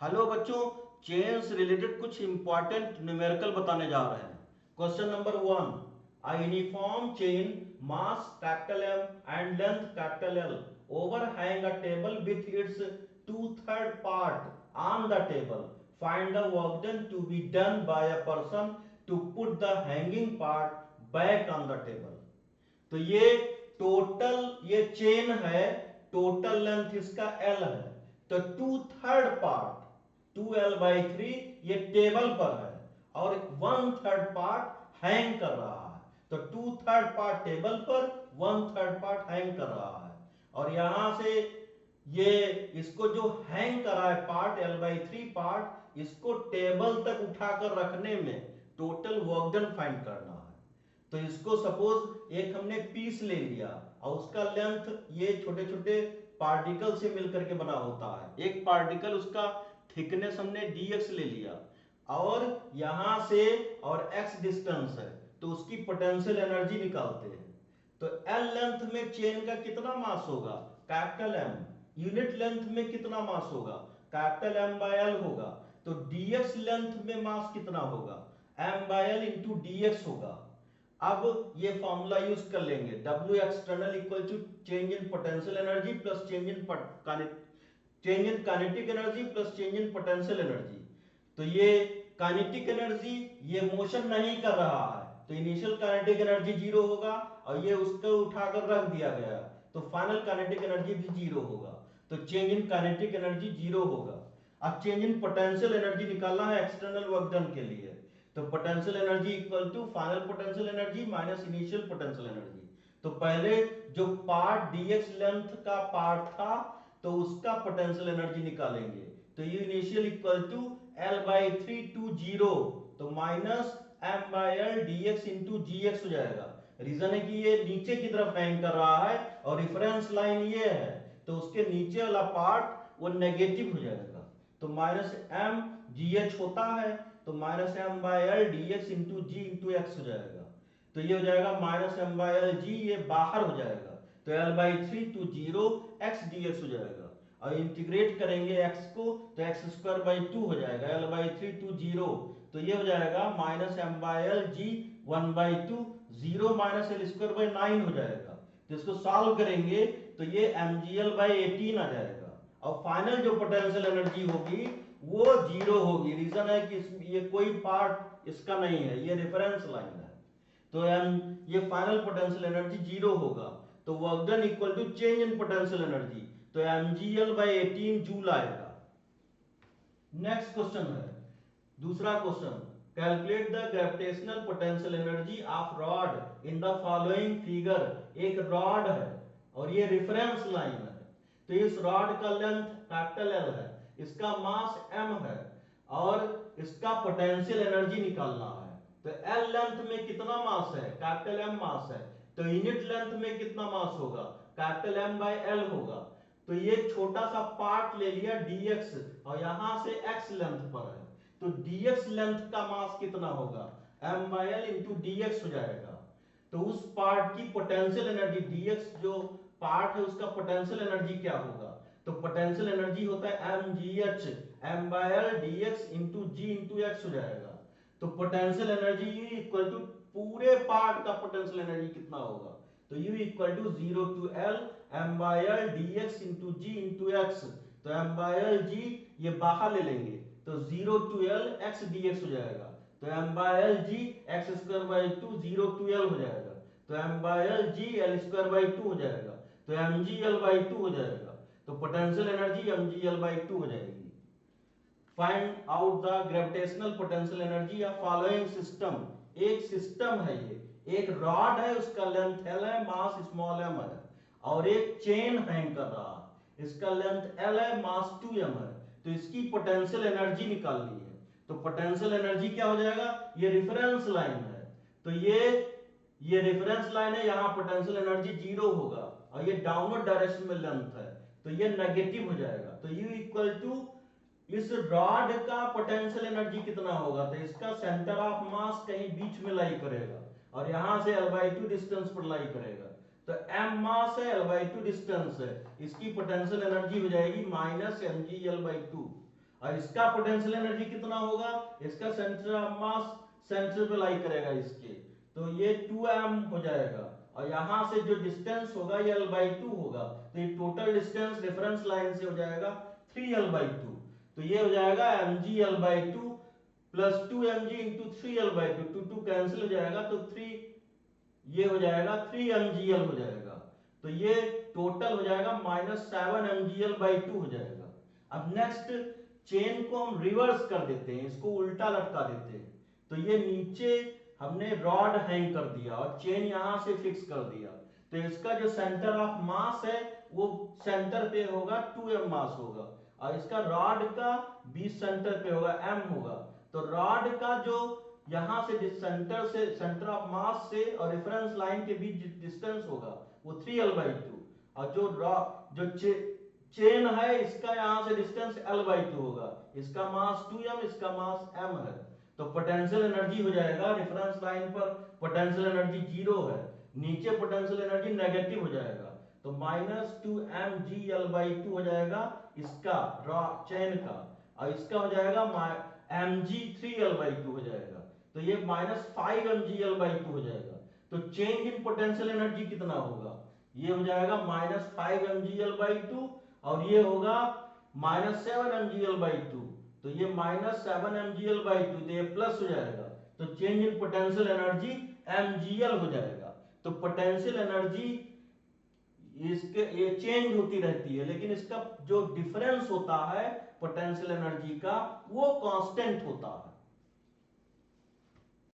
Hello बच्चों, chain से related कुछ इंपॉर्टेंट न्यूमेरिकल बताने जा रहे हैं। Question number 1, a uniform chain mass capital M and length capital L overhang a table with its 2/3 part on the table. Find the work done to be done by a person to put the hanging part back on the table. तो ये chain है, total length इसका L है। तो 2/3 part 2l/3 ये table पर है और 1/3 पार्ट हैंग कर रहा है। तो 2/3 पार्ट टेबल पर, 1/3 पार्ट हैंग कर रहा है। और यहां से ये इसको जो हैंग कर रहा है पार्ट l/3 पार्ट, इसको टेबल तक उठाकर रखने में टोटल वर्क डन फाइंड करना है। तो इसको सपोज एक हमने पीस ले लिया और उसका लेंथ ये छोटे छोटे पार्टिकल से मिलकर के बना होता है। एक पार्टिकल उसका थिकनेस हमने dx ले लिया और यहां से और x डिस्टेंस है, तो उसकी पोटेंशियल एनर्जी निकालते हैं। तो L लेंथ में चेन का कितना मास होगा? Capital M। यूनिट लेंथ में कितना मास होगा? कैपिटल M/L होगा। तो dx लेंथ में मास कितना होगा? M/L इंटू dx होगा। अब ये फॉर्मूला यूज कर लेंगे, W external equal to change in potential energy plus change in kinetic energy plus change in potential energy. तो ये काइनेटिक एनर्जी ये मोशन नहीं कर रहा है, तो इनिशियल काइनेटिक एनर्जी जीरो होगा और ये उसको उठाकर रख दिया गया, तो फाइनल काइनेटिक एनर्जी भी जीरो होगा। तो change in kinetic energy zero होगा। अब चेंज इन पोटेंशियल एनर्जी निकालना है एक्सटर्नल वर्क डन के लिए। तो potential energy equal to final potential energy minus initial potential energy. तो पहले जो पार्ट dx लेंथ का पार्ट था, तो उसका पोटेंशियल एनर्जी निकालेंगे। तो ये initial equal to l/3 to 0, तो minus m/l dx into gx हो जाएगा। रीजन है कि ये नीचे की तरफ हैंग कर रहा है और रिफरेंस लाइन ये है, तो उसके नीचे वाला पार्ट वो नेगेटिव हो जाएगा। तो माइनस m gh होता है, तो minus m/l dx into g into x हो जाएगा। तो ये हो जाएगा माइनस m/l g, ये बाहर हो जाएगा। तो l/3 टू 0 x dx हो जाएगा और इंटीग्रेट करेंगे x को, तो x²/2 हो जाएगा। l/3 टू 0, तो ये हो जाएगा minus m/l g 1/2, 0 minus l²/9 हो जाएगा। तो इसको सॉल्व करेंगे तो ये mgl/18 आ जाएगा और फाइनल जो पोटेंशियल एनर्जी होगी वो जीरो होगी। रीजन है कि ये कोई पार्ट इसका नहीं है, ये रेफरेंस लाइन है। तो ये फाइनल पोटेंशियल एनर्जी जीरो होगा। तो work done equal to change in potential energy, तो mgl/18 जूल आएगा। नेक्स्ट क्वेश्चन है, दूसरा question, calculate the gravitational potential energy of rod in the following figure. एक रॉड है और ये रेफरेंस लाइन है। तो इस रॉड का लेंथ कैपिटल L है, इसका मास m है और इसका पोटेंशियल एनर्जी निकालना है। तो L लेंथ में कितना मास है? कैपिटल M मास है। तो यूनिट लेंथ में कितना मास होगा? कैपिटल M/L होगा। तो ये छोटा सा पार्ट ले लिया dx और यहां से x लेंथ पर है, तो dx लेंथ का मास कितना होगा? m/l इंटू dx हो जाएगा। तो उस पार्ट की पोटेंशियल एनर्जी, dx जो पार्ट है उसका पोटेंशियल एनर्जी क्या होगा? तो पोटेंशियल एनर्जी होता है mgh, m/l dx into g into x हो जाएगा। तो पोटेंशियल एनर्जी इक्वल टू पूरे पार्ट का पोटेंशियल एनर्जी कितना होगा? तो U equal to 0 to L m/l dx into g into x। तो m/l g ये बाहर ले लेंगे, तो 0 टू L x dx हो जाएगा। तो m/l g x²/2 0 to L हो जाएगा। तो m/l g l²/2 हो जाएगा। तो mgl/2 हो जाएगा। तो पोटेंशियल एनर्जी mgl/2 हो जाएगी। Find out the gravitational potential energy of following system. एक सिस्टम है, ये एक रॉड है, उसका लेंथ L है, मास स्मॉल m है और एक चेन हैंग कर रहा है, इसका लेंथ L है, मास 2m है। तो इसकी पोटेंशियल एनर्जी निकालनी है। तो पोटेंशियल एनर्जी क्या हो जाएगा? ये रेफरेंस लाइन है, तो ये रेफरेंस लाइन है, यहां पोटेंशियल एनर्जी जीरो होगा और ये डाउनवर्ड डायरेक्शन में लेंथ है, तो ये नेगेटिव हो जाएगा। तो U इक्वल टू इस रॉड का पोटेंशियल एनर्जी कितना होगा? तो इसका सेंटर ऑफ मास कहीं बीच में लाई करेगा और यहां से l/2 डिस्टेंस पर लाई करेगा। तो m मास है, l/2 डिस्टेंस है, इसकी पोटेंशियल एनर्जी हो जाएगी माइनस mgl/2 और इसका पोटेंशियल एनर्जी कितना होगा, इसका सेंटर ऑफ मास सेंटर पे लाई करेगा इसके, तो ये 2m हो जाएगा, और यहां से जो डिस्टेंस होगा ये l/2 होगा, तो ये टोटल डिस्टेंस रेफरेंस लाइन से हो जाएगा 3l/2, तो ये हो जाएगा mg l/2 plus 2mg into 3l/2, 2 cancel हो जाएगा, तो 3 ये हो जाएगा 3mgl हो जाएगा, तो ये टोटल हो जाएगा -7mgl/2 हो जाएगा। अब नेक्स्ट चेन को हम रिवर्स कर देते हैं, इसको उल्टा लटका देते हैं, तो ये नीचे हमने रॉड हैंग कर दिया और चेन यहां से फिक्स कर दिया, तो इसका जो सेंटर ऑफ मास है वो सेंटर पे होगा 2m मास होगा, और इसका रॉड का बीच सेंटर पे होगा m होगा, तो रॉड का जो यहां से सेंटर ऑफ मास से और रेफरेंस लाइन के बीच डिस्टेंस होगा वो 3l/2, और जो चेन है इसका यहां से डिस्टेंस l/2 होगा, इसका मास 2m, इसका मास m है, तो पोटेंशियल एनर्जी हो जाएगा रेफरेंस लाइन पर पोटेंशियल एनर्जी 0 है, नीचे पोटेंशियल एनर्जी नेगेटिव हो जाएगा, तो -2mgl/2 हो जाएगा इसका चेन का, और इसका हो जाएगा mg3l/2 हो जाएगा, तो ये -5mgl/2 हो जाएगा, तो चेंज इन पोटेंशियल एनर्जी कितना होगा, ये हो जाएगा -5mgl/2 और ये होगा -7mgl/2, तो ये -7mgl/2, तो ये प्लस हो जाएगा, तो change in potential energy mgl हो जाएगा, तो पोटेंशियल एनर्जी इसके ये चेंज होती रहती है, लेकिन इसका जो डिफरेंस होता है पोटेंशियल एनर्जी का वो कांस्टेंट होता है।